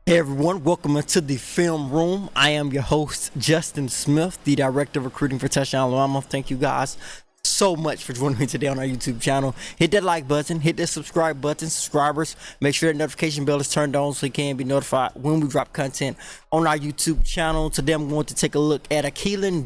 Hey everyone, welcome into the film room. I am your host, Justin Smith, the director of recruiting for Touchdown Alabama. Thank you guys so much for joining me today on our YouTube channel. Hit that like button, hit that subscribe button, subscribers. Make sure that notification bell is turned on so you can be notified when we drop content on our YouTube channel. Today I'm going to take a look at Akylin,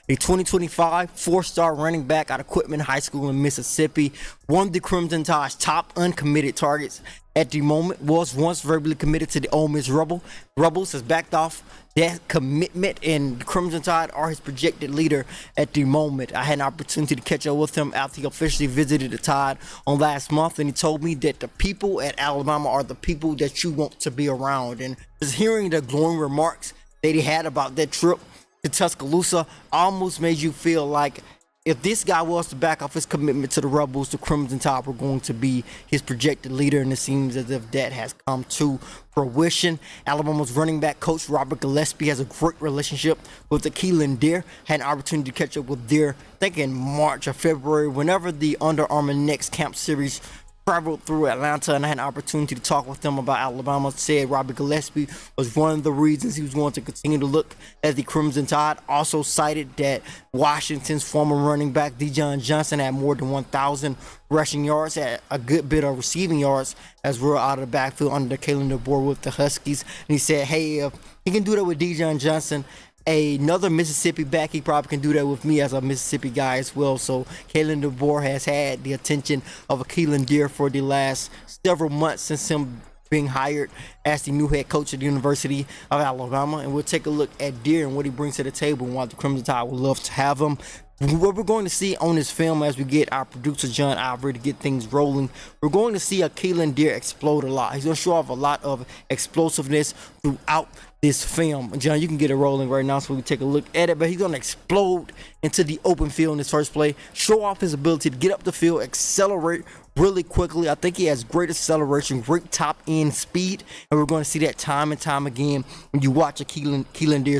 a 2025 four-star running back out of Quitman High School in Mississippi. One of the Crimson Tide's top uncommitted targets at the moment, was once verbally committed to the Ole Miss Rebels, has backed off that commitment, and the Crimson Tide are his projected leader at the moment. I had an opportunity to catch up with him after he officially visited the Tide on last month, and he told me that the people at Alabama are the people that you want to be around. And just hearing the glowing remarks that he had about that trip to Tuscaloosa almost made you feel like if this guy was to back off his commitment to the Rebels, the Crimson Tide were going to be his projected leader, and it seems as if that has come to fruition. Alabama's running back coach Robert Gillespie has a great relationship with Akylin. Had an opportunity to catch up with I think in March or February, whenever the Under Armour Next Camp Series traveled through Atlanta, and I had an opportunity to talk with them about Alabama. Said Robert Gillespie was one of the reasons he was going to continue to look at the Crimson Tide. Also cited that Washington's former running back Dijon Johnson had more than 1,000 rushing yards, had a good bit of receiving yards as we're out of the backfield under the Akylin board with the Huskies. And he said, hey, if he can do that with Dijon Johnson, another Mississippi back, he probably can do that with me as a Mississippi guy as well. So Kalen DeBoer has had the attention of Akylin for the last several months since him being hired as the new head coach at the University of Alabama. And we'll take a look at and what he brings to the table and why the Crimson Tide would love to have him. What we're going to see on this film, as we get our producer John Ivory to get things rolling, we're going to see Akylin explode a lot. He's going to show off a lot of explosiveness throughout this film. John, you can get it rolling right now so we can take a look at it. But he's going to explode into the open field in his first play, show off his ability to get up the field, accelerate really quickly. I think he has great acceleration, great top end speed, and we're going to see that time and time again when you watch Akylin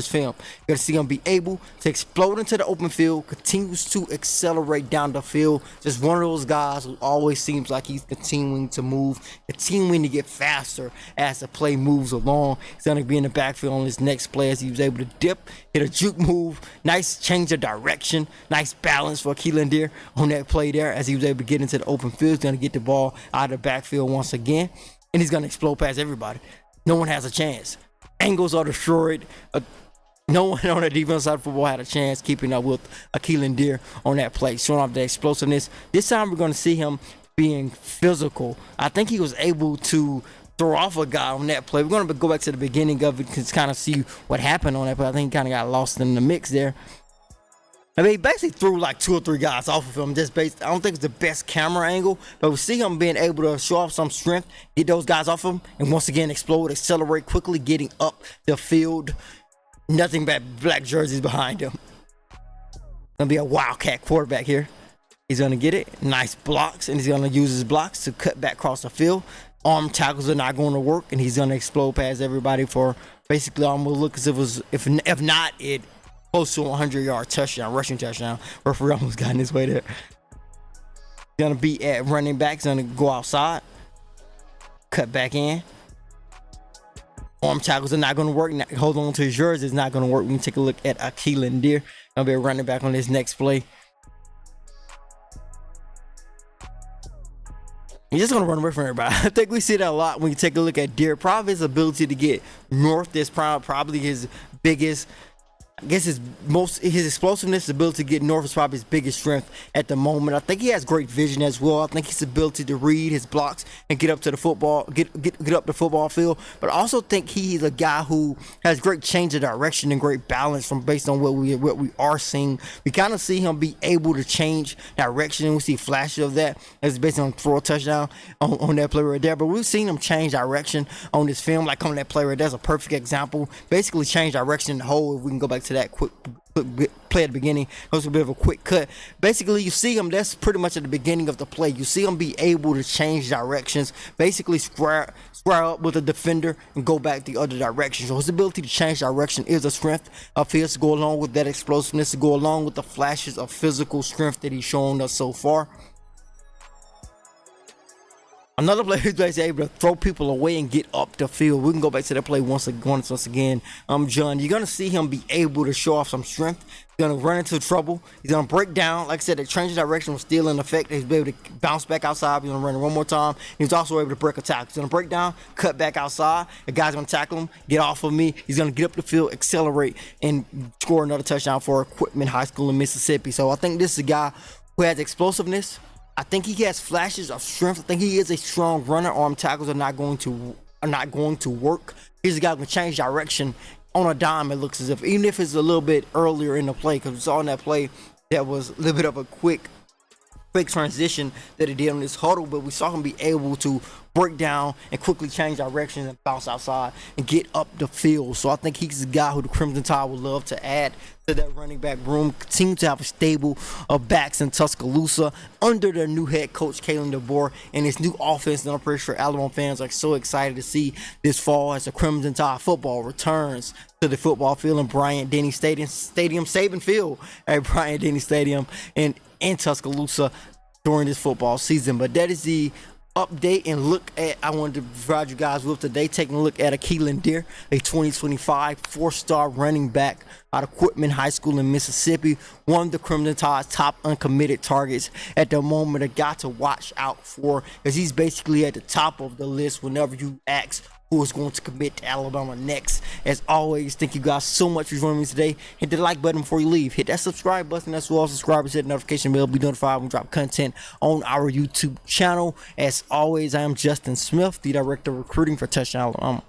film. You're going to see him be able to explode into the open field, continues to accelerate down the field. Just one of those guys who always seems like he's continuing to move, continuing to get faster as the play moves along. He's going to be in the backfield on his next play as he was able to dip, hit a juke move, nice change of direction, nice balance for Akylin on that play there as he was able to get into the open field. He's going to get the ball out of the backfield once again, and he's going to explode past everybody. No one has a chance. Angles are destroyed. No one on the defensive side of football had a chance keeping up with Akylin on that play, showing off the explosiveness. This time we're going to see him being physical. I think he was able to throw off a guy on that play. We're going to go back to the beginning of it to kind of see what happened on that play. I think he kind of got lost in the mix there. I mean, he basically threw like 2 or 3 guys off of him just based. I don't think it's the best camera angle, but we see him being able to show off some strength, get those guys off him, and once again explode, accelerate quickly, getting up the field. Nothing but black jerseys behind him. Gonna be a wildcat quarterback here. He's gonna get it, nice blocks, and he's gonna use his blocks to cut back across the field. Arm tackles are not going to work, and he's gonna explode past everybody for basically almost look as if it was, if not it. Close to a 100-yard touchdown, rushing touchdown. Referee almost got in his way there. He's going to be at running back. He's going to go outside. Cut back in. Arm tackles are not going to work. Hold on to his jersey. It's not going to work. We can take a look at Akylin Going to be a running back on this next play. He's just going to run away from everybody. I think we see that a lot when you take a look at Probably his ability to get north is probably his biggest, I guess his explosiveness, his ability to get north is probably his biggest strength at the moment. I think he has great vision as well. I think his ability to read his blocks and get up to the football, get up the football field. But I also think he's a guy who has great change of direction and great balance from based on what we are seeing. We kind of see him be able to change direction. We see flashes of that as based on throw a touchdown on that play right there. But we've seen him change direction on this film, like on that play right there. That's a perfect example. Basically change direction in the hole. If we can go back to that quick play at the beginning, it was a bit of a quick cut. Basically, you see him, that's pretty much at the beginning of the play. You see him be able to change directions, basically square up with a defender and go back the other direction. So his ability to change direction is a strength of his to go along with that explosiveness, to go along with the flashes of physical strength that he's shown us so far. Another player who's basically able to throw people away and get up the field. We can go back to that play once again. John, you're gonna see him be able to show off some strength. He's gonna run into trouble. He's gonna break down. Like I said, the change of direction was still in effect. He's able to bounce back outside. He's gonna run it one more time. He's also able to break a tackle. He's gonna break down, cut back outside. The guy's gonna tackle him, get off of me. He's gonna get up the field, accelerate, and score another touchdown for Equipment High School in Mississippi. So I think this is a guy who has explosiveness. I think he has flashes of strength. I think he is a strong runner. Arm tackles are not going to work. He's a guy who can change direction on a dime. It looks as if, even if it's a little bit earlier in the play, because we saw in that play that was a little bit of a quick transition that he did on this huddle, but we saw him be able to break down and quickly change directions and bounce outside and get up the field. So I think he's a guy who the Crimson Tide would love to add to that running back room. Continue to have a stable of backs in Tuscaloosa under their new head coach Akylin and his new offense that I'm pretty sure Alabama fans are so excited to see this fall as the Crimson Tide football returns to the football field in Bryant-Denny Stadium, Saban Field at Bryant-Denny Stadium in Tuscaloosa during this football season. But that is the update and look at I wanted to provide you guys with today, taking a look at Akylin, a 2025 4-star running back out of Equipment High School in Mississippi, one of the Crimson Tide's top uncommitted targets at the moment. A guy to watch out for, because he's basically at the top of the list whenever you ask who is going to commit to Alabama next. As always, thank you guys so much for joining me today. Hit the like button before you leave. Hit that subscribe button as well. Subscribers, hit the notification bell. Be notified when we drop content on our YouTube channel. As always, I am Justin Smith, the Director of Recruiting for Touchdown Alabama.